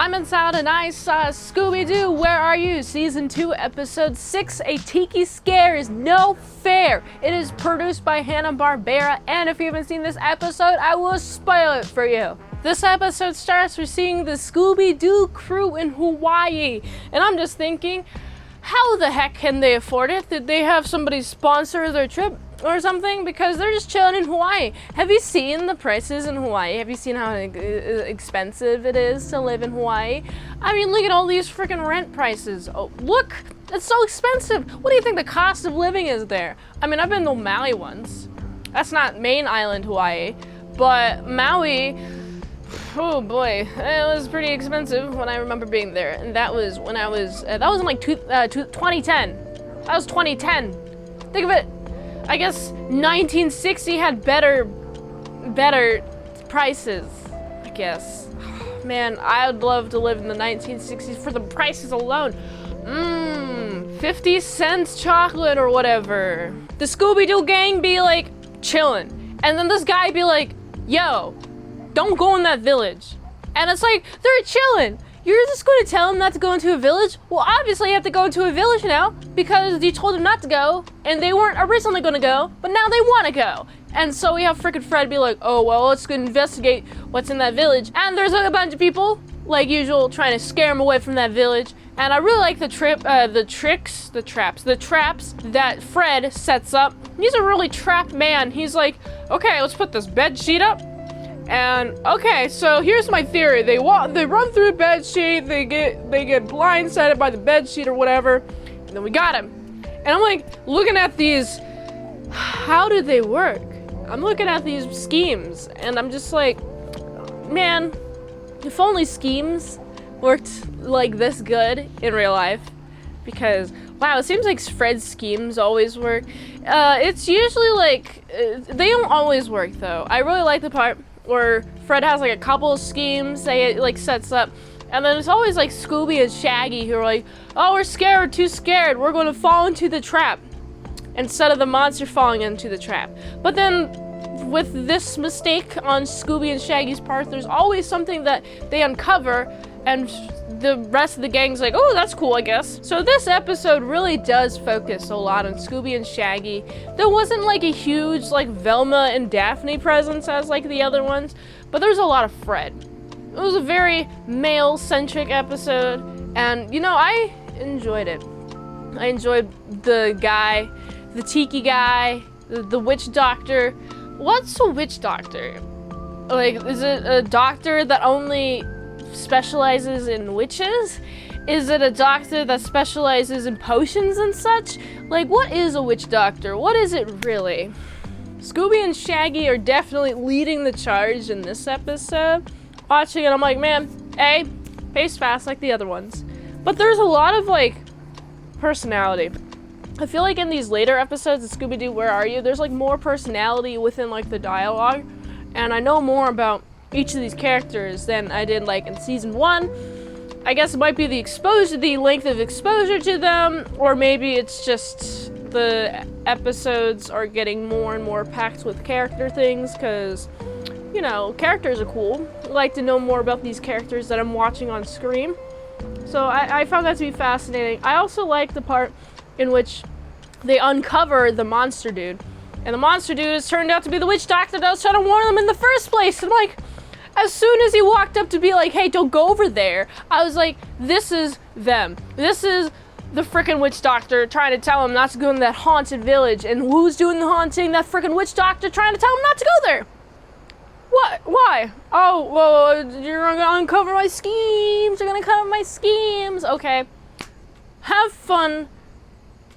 Mint Salad and I saw Scooby Doo, Where Are You? Season 2, Episode 6, A Tiki Scare is No Fair. It is produced by Hanna-Barbera, and if you haven't seen this episode, I will spoil it for you. This episode starts with seeing the Scooby Doo crew in Hawaii, and I'm just thinking, how the heck can they afford it? Did they have somebody sponsor their trip or something? Because they're just chilling in Hawaii. Have you seen the prices in Hawaii? Have you seen how expensive it is to live in Hawaii? I mean, look at all these freaking rent prices. Oh, look, it's so expensive. What do you think the cost of living is there? I mean, I've been to Maui once. That's not main island Hawaii, but Maui, oh boy, it was pretty expensive when I remember being there. And that was when I was, that was in like 2010. That was 2010. Think of it. I guess 1960 had better prices, I guess. Man, I would love to live in the 1960s for the prices alone. 50 cents chocolate or whatever. The Scooby-Doo gang be like chilling. And then this guy be like, yo, don't go in that village. And it's like, they're chilling. You're just going to tell them not to go into a village? Well, obviously you have to go into a village now because you told them not to go and they weren't originally going to go, but now they want to go. And so we have frickin' Fred be like, oh, well, let's go investigate what's in that village. And there's like a bunch of people, like usual, trying to scare them away from that village. And I really like the traps that Fred sets up. He's a really trapped man. He's like, okay, let's put this bed sheet up. And okay, so here's my theory. They run through the bed sheet, they get blindsided by the bed sheet or whatever, and then we got him. And I'm like looking at these, how do they work? I'm looking at these schemes and I'm just like, man, if only schemes worked like this good in real life. Because wow, it seems like Fred's schemes always work. It's usually like, they don't always work though. I really like the part where Fred has like a couple of schemes that he like sets up, and then it's always like Scooby and Shaggy who are like, oh, we're scared, we're too scared, we're going to fall into the trap instead of the monster falling into the trap. But then with this mistake on Scooby and Shaggy's part, there's always something that they uncover and the rest of the gang's like, oh, that's cool, I guess. So this episode really does focus a lot on Scooby and Shaggy. There wasn't like a huge like Velma and Daphne presence as like the other ones, but there's a lot of Fred. It was a very male-centric episode, and you know, I enjoyed it. I enjoyed the guy, the Tiki guy, the witch doctor. What's a witch doctor? Like, is it a doctor that only specializes in witches? Is it a doctor that specializes in potions and such? Like, what is a witch doctor? What is it really? Scooby and Shaggy are definitely leading the charge in this episode. Watching it, I'm like, man, A, pace fast like the other ones. But there's a lot of, like, personality. I feel like in these later episodes of Scooby Doo, Where Are You? There's, like, more personality within, like, the dialogue. And I know more about each of these characters than I did like in season 1. I guess it might be the length of exposure to them, or maybe it's just the episodes are getting more and more packed with character things, because, you know, characters are cool. I like to know more about these characters that I'm watching on screen. So I found that to be fascinating. I also like the part in which they uncover the monster dude. And the monster dude has turned out to be the witch doctor that was trying to warn them in the first place. And like, as soon as he walked up to be like, hey, don't go over there, I was like, this is them. This is the frickin' witch doctor trying to tell him not to go in that haunted village. And who's doing the haunting? That frickin' witch doctor trying to tell him not to go there. What? Why? Oh, well, you're gonna uncover my schemes. You're gonna cover my schemes. Okay. Have fun.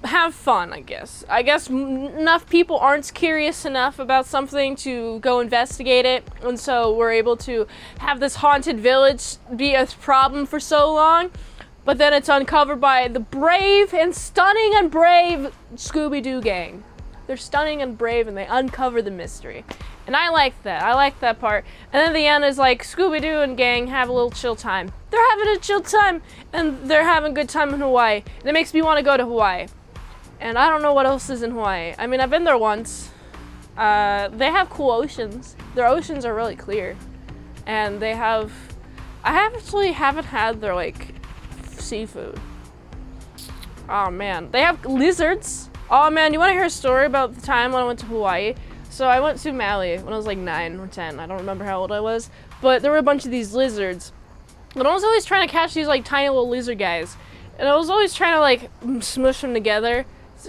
Have fun, I guess. I guess enough people aren't curious enough about something to go investigate it, and so we're able to have this haunted village be a problem for so long, but then it's uncovered by the brave and stunning and brave Scooby-Doo gang. They're stunning and brave, and they uncover the mystery. And I like that. I like that part. And then the end is like, Scooby-Doo and gang have a little chill time. They're having a chill time, and they're having a good time in Hawaii. And it makes me want to go to Hawaii. And I don't know what else is in Hawaii. I mean, I've been there once. They have cool oceans. Their oceans are really clear. And they have I actually haven't had their like seafood. Oh man, they have lizards. Oh man, you want to hear a story about the time when I went to Hawaii? So I went to Maui when I was like 9 or 10. I don't remember how old I was, but there were a bunch of these lizards. And I was always trying to catch these like tiny little lizard guys. And I was always trying to like smush them together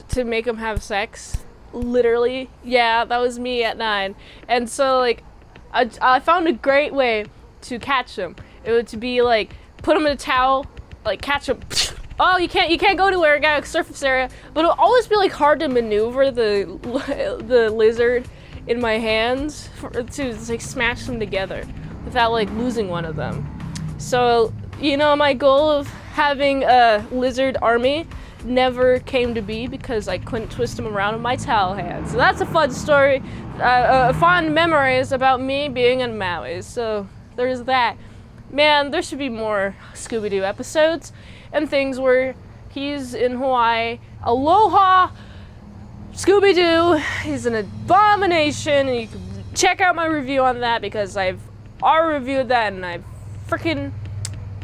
to make them have sex. Literally. Yeah, that was me at 9. And so like, I found a great way to catch them. It would to be like, put them in a towel, like catch them. Oh, you can't go anywhere, got a surface area. But it'll always be like hard to maneuver the lizard in my hands to like smash them together without like losing one of them. So, you know, my goal of having a lizard army never came to be because I couldn't twist them around with my towel hands. So that's a fun story, fond memories about me being in Maui. So there's that. Man, there should be more Scooby Doo episodes and things where he's in Hawaii. Aloha! Scooby Doo is an abomination, and you can check out my review on that because I've already reviewed that and I freaking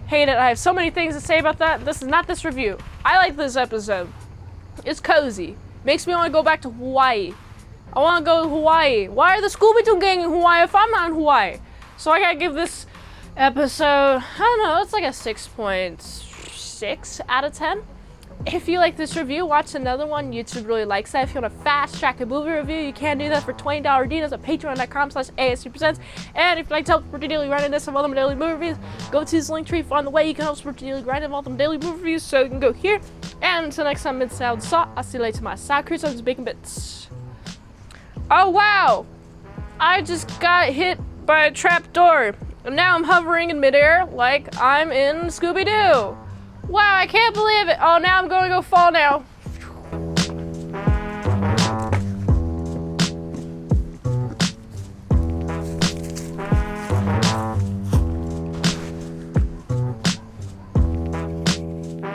hate it. I have so many things to say about that. This is not this review. I like this episode. It's cozy. Makes me want to go back to Hawaii. I want to go to Hawaii. Why are the Scooby Doo gang in Hawaii if I'm not in Hawaii? So I gotta give this episode, I don't know, it's like a 6.6 out of 10. If you like this review, watch another one. YouTube really likes that. If you want to fast track a movie review, you can do that for $20 deals at patreon.com/ASEPresents. And if you'd like to help support the daily grind of all them daily movie reviews, go to this link tree on the way you can help support the daily grind of all them daily movie reviews. So you can go here. And until next time, mint salad salt. I'll see you later, my side crew. So bacon bits. Oh wow! I just got hit by a trap door. And now I'm hovering in midair like I'm in Scooby Doo. Wow, I can't believe it. Oh, now I'm going to go fall now.